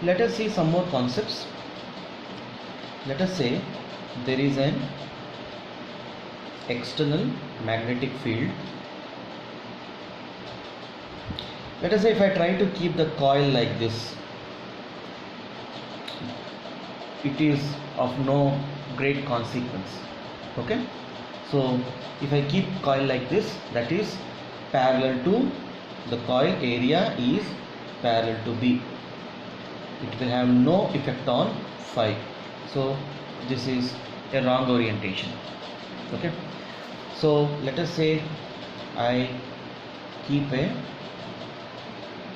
Let us see some more concepts. Let us say there is an external magnetic field. Let us say if I try to keep the coil like this, it is of no great consequence. Okay, so if I keep coil like this, that is parallel to the coil area is parallel to B, it will have no effect on phi. So this is a wrong orientation. Okay, so let us say I keep a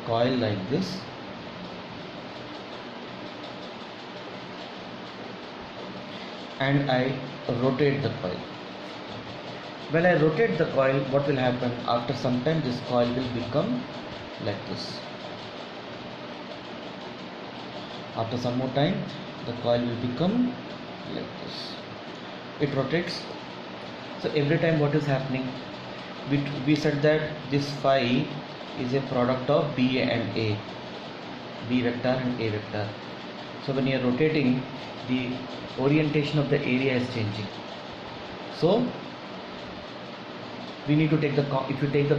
coil like this, and I rotate the coil. When I rotate the coil, what will happen? After some time this coil will become like this. After some more time the coil will become like this. It rotates. So every time what is happening? We said that this phi is a product of B and A, B vector and A vector. So when you are rotating, the orientation of the area is changing. So we need to take the, if you take the,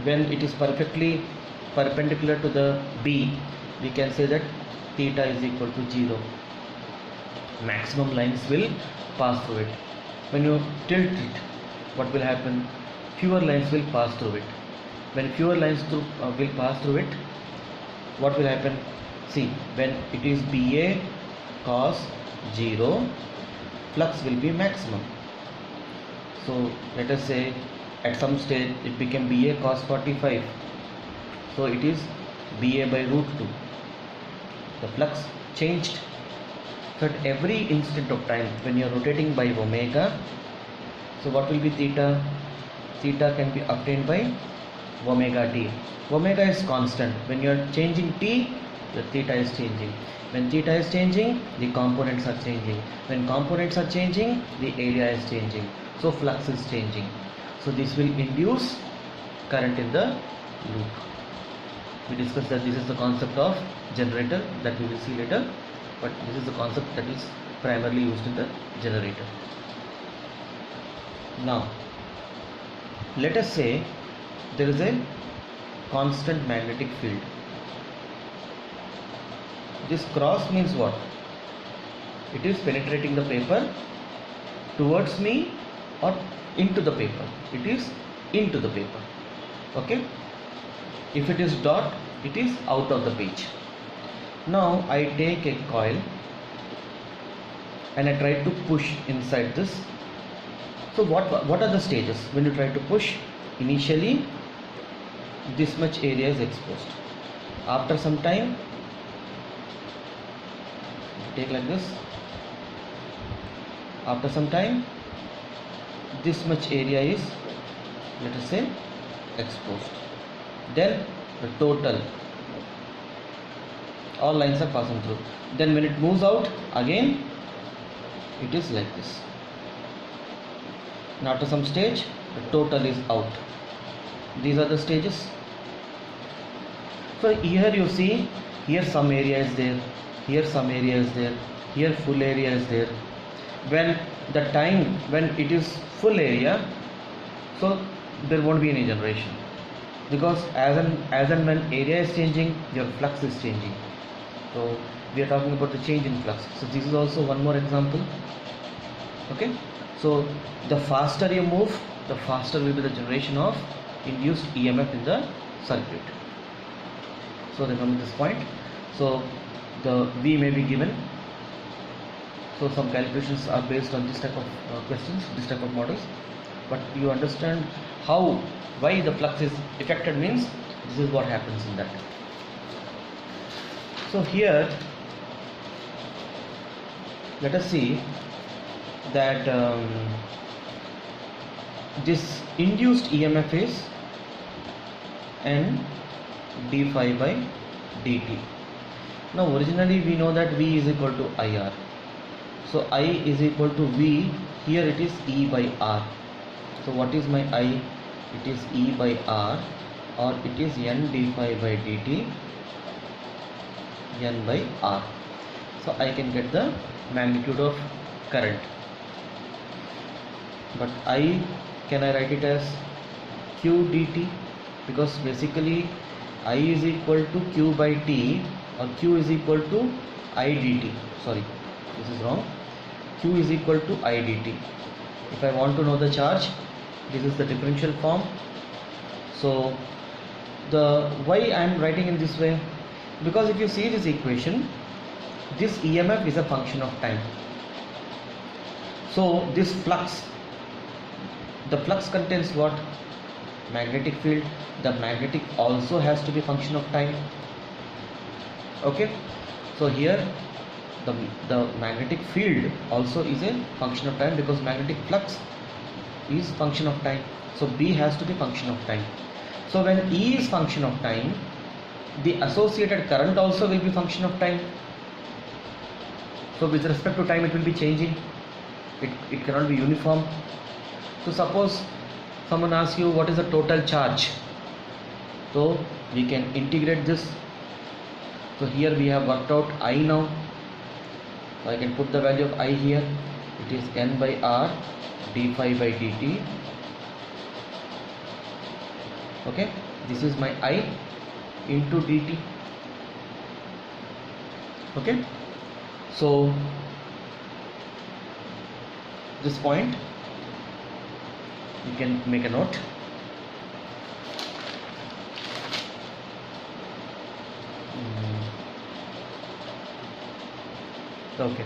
when it is perfectly perpendicular to the B, we can say that theta is equal to 0. Maximum lines will pass through it. When you tilt it, what will happen? Fewer lines will pass through it. When fewer lines will pass through it, what will happen? See, when it is BA cos 0, flux will be maximum. So let us say at some stage it became BA cos 45. So it is BA by root 2. The flux changed. So at every instant of time when you are rotating by omega, so what will be theta? Theta can be obtained by omega t. Omega is constant. When you are changing t, the theta is changing. When theta is changing, the components are changing. When components are changing, the area is changing. So flux is changing. So this will induce current in the loop. We discussed that this is the concept of generator that we will see later, but this is the concept that is primarily used in the generator. Now let us say there is a constant magnetic field. This cross means what? It is penetrating the paper towards me or into the paper. It is into the paper. Okay, if it is dot, it is out of the page. Now I take a coil and I try to push inside this. So what are the stages when you try to push? Initially this much area is exposed. After some time, take like this. After some time, this much area is, let us say, exposed. Then the total, all lines are passing through. Then when it moves out again, it is like this. And after some stage, the total is out. These are the stages. So here you see, here some area is there, here some area is there, here full area is there. When the time when it is full area, so there won't be any generation, because as and when area is changing, your flux is changing. So we are talking about the change in flux. So this is also one more example. Okay, so the faster you move, the faster will be the generation of induced EMF in the circuit. So remember this point. So the V may be given. So some calculations are based on this type of questions, this type of models. But you understand why the flux is affected means this is what happens in that. So here let us see that this induced EMF is N d phi by dt. Now originally we know that V is equal to IR. So I is equal to V, here it is E by R. So what is my I? It is E by R, or it is N d phi by dt N by R. So I can get the magnitude of current. But can I write it as Q dt, because basically I is equal to Q by T, or Q is equal to I dt. Sorry, this is wrong. Q is equal to I dt. If I want to know the charge, this is the differential form. So why I am writing in this way, because if you see this equation, this EMF is a function of time. So this flux, the flux contains what? Magnetic field. The magnetic also has to be function of time. Okay, so here the magnetic field also is a function of time, because magnetic flux is function of time. So B has to be function of time. So when E is function of time, the associated current also will be function of time. So with respect to time, it will be changing. It cannot be uniform. So suppose someone asks you what is the total charge, so we can integrate this. So here we have worked out I now. So I can put the value of I here. It is N by R d phi by dt. Okay, this is my I into dt. Okay, so this point you can make a note. Okay.